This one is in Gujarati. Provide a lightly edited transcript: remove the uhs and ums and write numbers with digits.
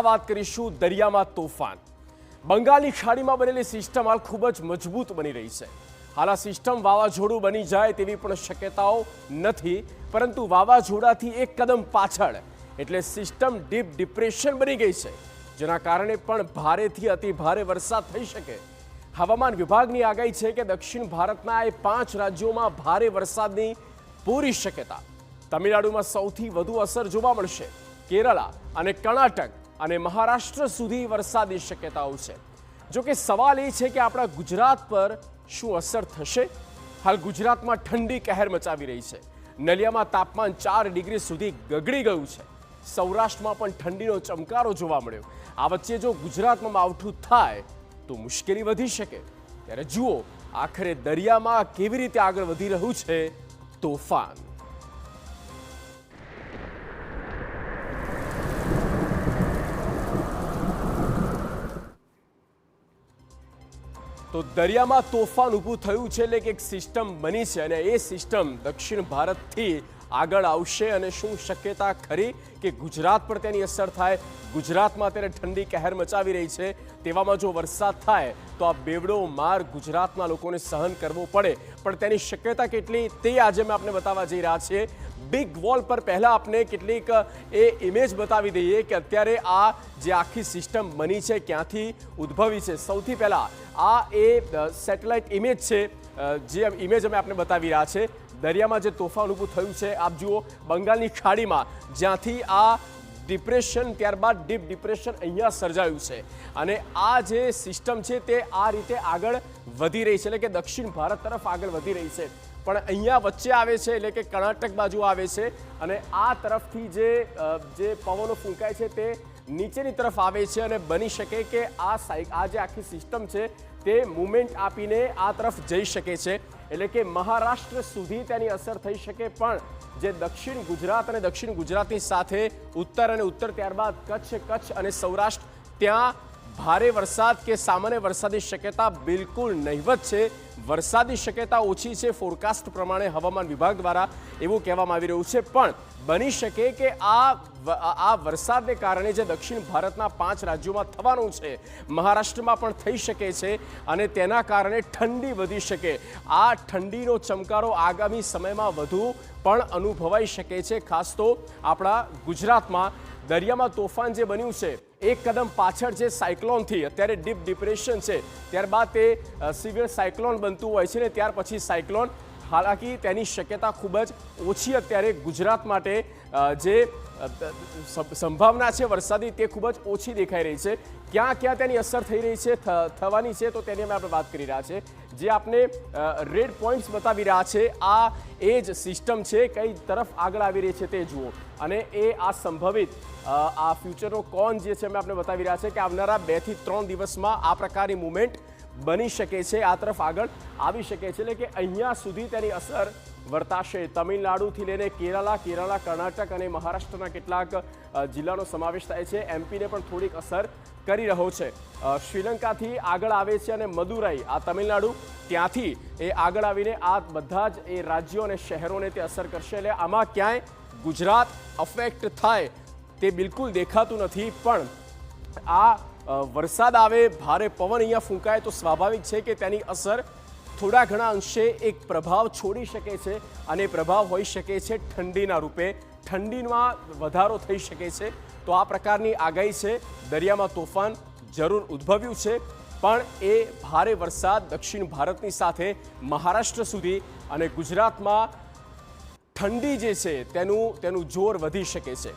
વાત કરીશું દરિયામાં તોફાન। બંગાળની ખાડીમાં બનેલી સિસ્ટમ હાલ ખૂબ જ મજબૂત બની રહી છે। હાલ આ સિસ્ટમ વાવાઝોડું બની જાય તેવી પણ શક્યતાઓ નથી, પરંતુ વાવાઝોડાથી એક કદમ પાછળ એટલે સિસ્ટમ ડીપ ડિપ્રેશન બની ગઈ છે, જેના કારણે પણ ભારેથી અતિ ભારે વરસાદ થઈ શકે। હવામાન વિભાગની આગાહી છે કે દક્ષિણ ભારતના એ 5 રાજ્યોમાં ભારે વરસાદની પૂરી શક્યતા। તમિલનાડુમાં સૌથી વધુ અસર જોવા મળશે। કેરળ અને કર્ણાટક અને મહારાષ્ટ્ર સુધી વરસાદની શક્યતાઓ છે। જો કે સવાલ એ છે કે આપણા ગુજરાત પર શું અસર થશે? હાલ ગુજરાતમાં ઠંડી કહેર મચાવી રહી છે। નલિયામાં તાપમાન 4 ડિગ્રી સુધી ગગડી ગયું છે। સૌરાષ્ટ્રમાં પણ ઠંડીનો ચમકારો જોવા મળ્યો। આ વચ્ચે જો ગુજરાતમાં માવઠું થાય તો મુશ્કેલી વધી શકે। ત્યારે જુઓ આખરે દરિયામાં કેવી રીતે આગળ વધી રહ્યું છે તોફાન। તો દરિયામાં તોફાન ઊભું થયું છે, એટલે કે એક સિસ્ટમ બની છે અને એ સિસ્ટમ દક્ષિણ ભારતથી આગળ આવશે। અને શું શક્યતા ખરી કે ગુજરાત પર તેની અસર થાય? ગુજરાતમાં અત્યારે ઠંડી કહેર મચાવી રહી છે, તેવામાં જો વરસાદ થાય તો આ બેવડો માર ગુજરાતના લોકોને સહન કરવો પડે, પણ તેની શક્યતા કેટલી તે આજે અમે આપને બતાવવા જઈ રહ્યા છીએ। બિગ વોલ પર પહેલા આપને કેટલીક એ ઇમેજ બતાવી દઈએ કે અત્યારે આ જે આખી સિસ્ટમ બની છે ક્યાંથી ઉદ્ભવી છે। સૌથી પહેલા આ એ સેટેલાઇટ ઇમેજ છે, જે ઇમેજ અમે આપને બતાવી રહ્યા છે। દરિયામાં જે તોફાન ઊભું થયું છે આપ જુઓ, બંગાળની ખાડીમાં જ્યાંથી આ ડિપ્રેશન ત્યારબાદ ડીપ ડિપ્રેશન અહીંયા સર્જાયું છે અને આ જે સિસ્ટમ છે તે આ રીતે આગળ વધી રહી છે, એટલે કે દક્ષિણ ભારત તરફ આગળ વધી રહી છે, પણ અહીંયા વચ્ચે આવે છે, એટલે કે કર્ણાટક બાજુ આવે છે અને આ તરફથી જે પવનો ફૂંકાય છે તે નીચેની તરફ આવે છે અને બની શકે કે આ જે આખી સિસ્ટમ છે તે મુવમેન્ટ આપીને આ તરફ જઈ શકે છે, એટલે કે મહારાષ્ટ્ર સુધી તેની અસર થઈ શકે। પણ જે દક્ષિણ ગુજરાત અને દક્ષિણ ગુજરાતની સાથે ઉત્તર અને ઉત્તર ત્યારબાદ કચ્છ અને સૌરાષ્ટ્ર, ત્યાં ભારે વરસાદ કે સામાન્ય વરસાદની શક્યતા બિલકુલ નહિવત છે। વરસાદની શક્યતા ઓછી છે ફોરકાસ્ટ પ્રમાણે હવામાન વિભાગ દ્વારા એવું કહેવામાં આવી રહ્યું છે, પણ બની શકે કે આ વરસાદને કારણે જે દક્ષિણ ભારતના 5 રાજ્યોમાં થવાનું છે, મહારાષ્ટ્રમાં પણ થઈ શકે છે અને તેના કારણે ઠંડી વધી શકે। આ ઠંડીનો ચમકારો આગામી સમયમાં વધુ પણ અનુભવાઈ શકે છે, ખાસ તો આપણા ગુજરાતમાં। દરિયામાં તોફાન જે બન્યું છે એક કદમ પાછળ જે સાયક્લોનથી અત્યારે ડીપ ડિપ્રેશન છે, ત્યારબાદ તે સિવિયર સાયક્લોન બનતું હોય છે ને ત્યાર પછી સાયક્લોન, હાલાકી તેની શક્યતા ખૂબ જ ઓછી અત્યારે ગુજરાત માટે જે સંભાવના છે વરસાદની તે ખૂબ જ ઓછી દેખાઈ રહી છે। ક્યાં ક્યાં તેની અસર થઈ રહી છે થવાની છે તો તેની અમે આપણે વાત કરી રહ્યા છે। જે આપને રેડ પોઈન્ટ્સ બતાવી રહ્યા છે આ એ જ સિસ્ટમ છે, કઈ તરફ આગળ આવી રહી છે તે જુઓ અને એ આ સંભવિત આ ફ્યુચરનો કોન જે છે અમે આપણે બતાવી રહ્યા છે કે આવનારા 2 થી 3 દિવસમાં આ પ્રકારની મુવમેન્ટ બની શકે છે, આ તરફ આગળ આવી શકે છે, એટલે કે અહીંયા સુધી તેની અસર વર્તાશે। તમિલનાડુથી લઈને કેરળ, કર્ણાટક અને મહારાષ્ટ્રના કેટલાક જિલ્લાનો સમાવેશ થાય છે। એમપીને પણ થોડીક અસર કરી રહ્યો છે। શ્રીલંકાથી આગળ આવે છે અને મદુરાઈ, આ તમિલનાડુ, ત્યાંથી એ આગળ આવીને આ બધા જ એ રાજ્યો અને શહેરોને તે અસર કરશે। એટલે આમાં ક્યાંય ગુજરાત અફેક્ટ થાય તે બિલકુલ દેખાતું નથી, પણ આ વરસાદ આવે, ભારે પવન અહીંયા ફૂંકાય તો સ્વાભાવિક છે કે તેની અસર થોડા ઘણા અંશે એક પ્રભાવ છોડી શકે છે અને પ્રભાવ હોઈ શકે છે ઠંડીના રૂપે। ઠંડીમાં વધારો થઈ શકે છે, તો આ પ્રકારની આગાહી છે। દરિયામાં તોફાન જરૂર ઉદ્ભવ્યું છે, પણ એ ભારે વરસાદ દક્ષિણ ભારતની સાથે મહારાષ્ટ્ર સુધી અને ગુજરાતમાં ઠંડી જે છે તેનું જોર વધી શકે છે।